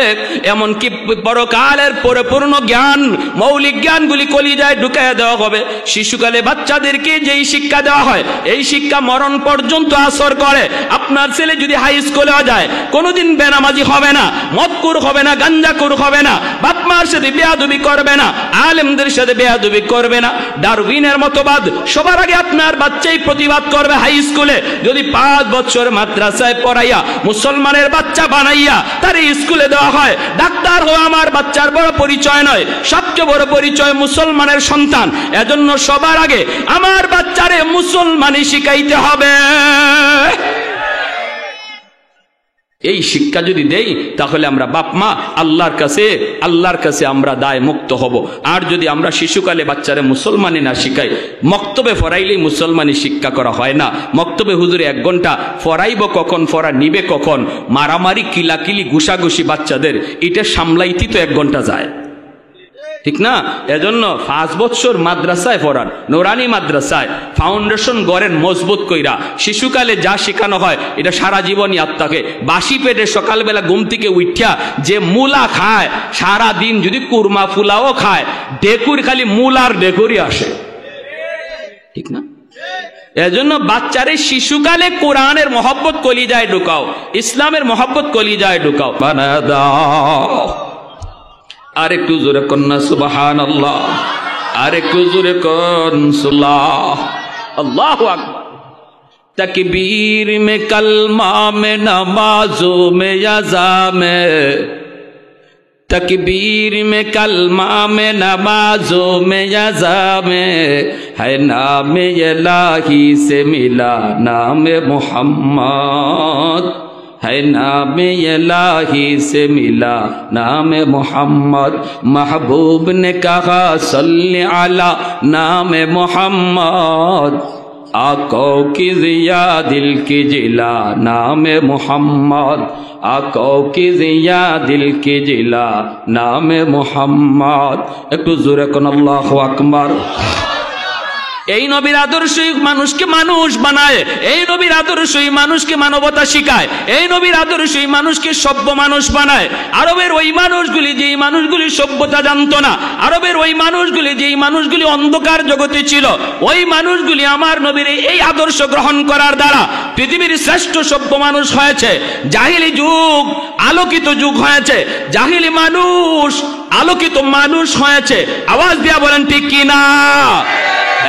এমনকি পরকালের পরিপূর্ণ জ্ঞান, মৌলিক জ্ঞানগুলি কলিজায় ঢুকাইয়া দেওয়া হবে। শিশুকালে বাচ্চাদেরকে যেই শিক্ষা দেওয়া হয়, এই শিক্ষা মরণ পর্যন্ত আসর করে। আপনার ছেলে যদি হাই স্কুলে যায়, কোনোদিন বেনামাজি হবে না, মদকুর হবে না, গাঞ্জাকুর হবে না, বাপ মার সাথে বেয়াদবি করবে না, আলেমদের সাথে বেয়াদবি করবে না। ডারউইনের মতবাদ সবার আগে আপনার বাচ্চাই প্রতিবাদ করবে। হাই স্কুলে যদি 5 বছর মাদ্রাসায় পড়াইয়া মুসলমানের বাচ্চা বানাইয়া তার স্কুলে দেওয়া হয়, ডাক্তার হওয়া আমার বাচ্চার বড় পরিচয় নয়, সবচেয়ে বড় পরিচয় মুসলমানের সন্তান। এজন্য সবার আগে আমার বাচ্চারে মুসলমানি শিখাইতে হবে। এই শিক্ষা যদি দেই, তাহলে আমরা বাপ মা আল্লাহর কাছে আমরা দায় মুক্ত হব। আর যদি আমরা শিশুকালে বাচ্চারে মুসলমানি না শিখাই, মক্তবে ফরাইলেই মুসলমানি শিক্ষা করা হয় না। মক্তবে হুজুরে 1 ঘন্টা ফরাইব, কখন ফরা নিবে, কখন মারামারি কিলাকিলি ঘুষাঘুষি বাচ্চাদের এটা সামলাইতে তো 1 ঘন্টা যায়, ঠিক না? এজন্য 5 বছর মাদ্রাসায় পড়ান, নোরানি মাদ্রাসায় ফাউন্ডেশন গড়েন মজবুত কইরা। শিশুকালে যা শেখানো হয় এটা সারা জীবন ইয়াদ থাকে। বাসি পেটে সকালবেলা ঘুম থেকে উঠা যে মূলা খায়, সারা দিন যদি কুরমা ফুলাও খায়, ডেকুর খালি মূলার ডেকুরই আসে, ঠিক না? এজন্য বাচ্চারে শিশুকালে কোরআনের মহব্বত কলিজায় ঢুকাও, ইসলামের মহব্বত কলিজায় ঢুকাও। বানায়া দাও। আরেকটু জোরে কন্যা সুবহানাল্লাহ, আরেকটু জোরে কন সুবহানাল্লাহ, আল্লাহু আকবার। तकबीर में कलमा में नमाजों में यज़ा में, तकबीर में कलमा में नमाजों में यज़ा में है नाम इलाही से मिला नाम मोहम्मद, है नाम इलाही से मिला नाम मोहम्मद। महबूब ने कहा सल्ली अला नाम मोहम्मद, आकों की जिया दिल की जिला नाम मोहम्मद, आकों की जिया दिल की जिला नाम मोहम्मद। एक तो जोरे कौन अल्लाहु अकबर। এই নবীর আদর্শই মানুষকে মানুষ বানায়, এই নবীর আদর্শই মানুষকে মানবতা শিখায়, এই নবীর আদর্শই মানুষকে সভ্য মানুষ বানায়। আরবের ওই মানুষগুলি, যেই মানুষগুলি সভ্যতা জানতো না, আরবের ওই মানুষগুলি, যেই মানুষগুলি অন্ধকার জগতে ছিল, ওই মানুষগুলি আমার নবীর এই আদর্শ গ্রহণ করার দ্বারা পৃথিবীর শ্রেষ্ঠ সভ্য মানুষ হয়েছে। জাহিলি যুগ আলোকিত যুগ হয়েছে, জাহিলি মানুষ আলোকিত মানুষ হয়েছে। আওয়াজ দিয়া বলেন ঠিক কি না?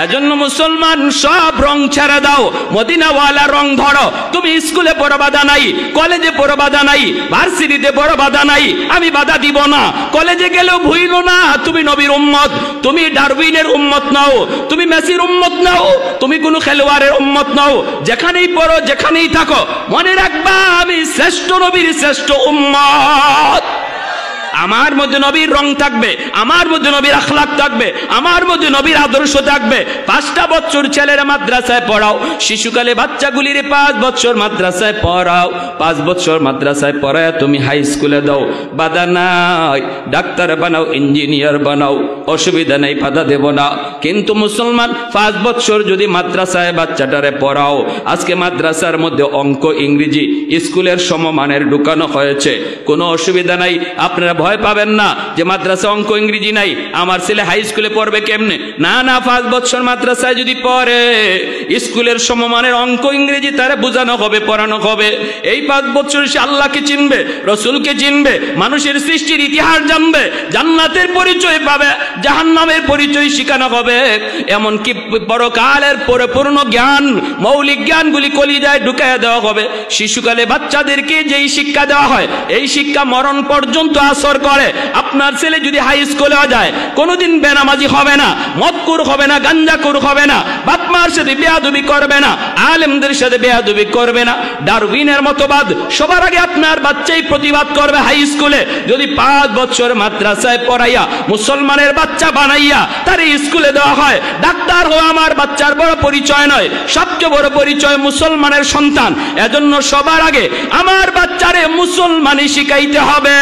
এজন্য মুসলমান সব রং ছেড়ে দাও, মদিনাওয়ালা রং ধরো। তুমি স্কুলে পড়ো বাধা নাই, কলেজে পড়ো বাধা নাই, ভার্সিটিতে পড়ো বাধা নাই, আমি বাধা দিব না। কলেজে গেলেও ভুইলো না তুমি নবীর উম্মত, তুমি ডারউইনের উম্মত নাও, তুমি মেসির উম্মত নাও, তুমি কোনো খেলোয়াড়ের উম্মত নাও। যেখানেই পড়ো, যেখানেই থাকো, মনে রাখবা আমি শ্রেষ্ঠ নবীর শ্রেষ্ঠ উম্মত। আমার মধ্যে নবীর রং থাকবে, আমার মধ্যে নবীর আখলাক থাকবে, আমার মধ্যে নবীর আদর্শ থাকবে। 5টা বছর ছেলেরা মাদ্রাসায় পড়াও, শিশুকালে বাচ্চাগুলির 5 বছর মাদ্রাসায় পড়াও, 5 বছর মাদ্রাসায় পড়ায় তুমি হাই স্কুলে দাও, বাধা নাই। ডাক্তার বানাও, ইঞ্জিনিয়ার বানাও, অসুবিধা নেই, বাধা দেব না। কিন্তু মুসলমান 5 বছর যদি মাদ্রাসায় বাচ্চাটারে পড়াও, আজকে মাদ্রাসার মধ্যে অঙ্ক ইংরেজি স্কুলের সমমানের ঢুকানো হয়েছে, কোনো অসুবিধা নাই, আপনারা ভয় পাবেন না যে মাদ্রাসা অঙ্ক ইংরেজি নাই, আমার ছেলে হাই স্কুলে পড়বে কেমনে। না না, 5 বছর মাদ্রাসায় যদি পড়ে, স্কুলের সমমানের অঙ্ক ইংরেজি তারা বোঝানো হবে, পড়ানো হবে। এই 5 বছর সে আল্লাহকে চিনবে, রসুলকে চিনবে, মানুষের সৃষ্টির ইতিহাস জানবে, জান্নাতের পরিচয় পাবে, জাহান্নামের পরিচয় শিখানো হবে। এমনকি পরকালের পরিপূর্ণ জ্ঞান, মৌলিক জ্ঞানগুলি কলিজায় ঢুকাইয়া দেওয়া হবে। শিশুকালে বাচ্চাদেরকে যেই শিক্ষা দেওয়া হয়, এই শিক্ষা মরণ পর্যন্ত আসর করে। আপনার ছেলে যদি হাই স্কুলেও যায়, কোনোদিন বেনামাজি হবে না, মদকুর হবে না, গাঞ্জাকুর হবে না, বাপ মার সাথে বেয়াদবি করবে না, আলেমদের সাথে বেয়াদবি করবে না। ডারউইনের মতবাদ সবার আগে আপনার বাচ্চাই প্রতিবাদ করবে হাই স্কুলে। যদি 5 বছর মাদ্রাসায় পড়াইয়া মুসলমানের বাচ্চা বানাইয়া তার স্কুলে দেওয়া হয়, ডাক্তার হওয়া আমার বাচ্চার বড় পরিচয় নয়, সবচেয়ে বড় পরিচয় মুসলমানের সন্তান। এজন্য সবার আগে আমার বাচ্চারে মুসলমানি শিখাইতে হবে।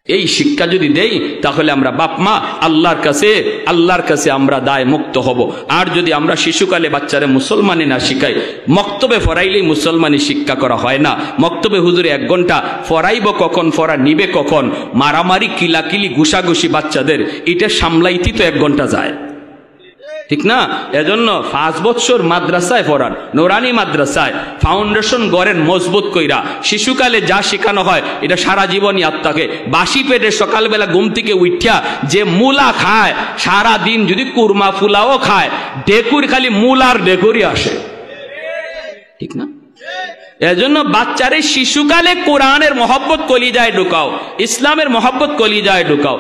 এই শিক্ষা যদি দেই, তাহলে আমরা বাপ মা আল্লাহর কাছে আমরা দায় মুক্ত হব। আর যদি আমরা শিশুকালে বাচ্চারে মুসলমানি না শিখাই, মক্তবে ফরাইলেই মুসলমানি শিক্ষা করা হয় না। মক্তবে হুজুরে 1 ঘন্টা ফরাইব, কখন ফরা নিবে, কখন মারামারি, কিলাকিলি, ঘুষাঘুষি বাচ্চাদের, এটা সামলাইতে তো 1 ঘন্টা যায়, ঠিক না? এজন্য 5 বছর মাদ্রাসায় পড়ান, নোরানি মাদ্রাসায় ফাউন্ডেশন গড়েন মজবুত কইরা। শিশুকালে যা শেখানো হয় এটা সারা জীবনই আত্মাকে। বাসি পেটে সকালবেলা ঘুম থেকে উঠিয়া যে মূলা খায়, সারা দিন যদি কুরমা ফুলাও খায়, ডেকুর খালি মূলার ডেকুরই আসে, ঠিক না? এজন্য বাচ্চারে শিশুকালে কোরআনের মহব্বত কলিজায় ঢুকাও, ইসলামের মহব্বত কলিজায় ঢুকাও।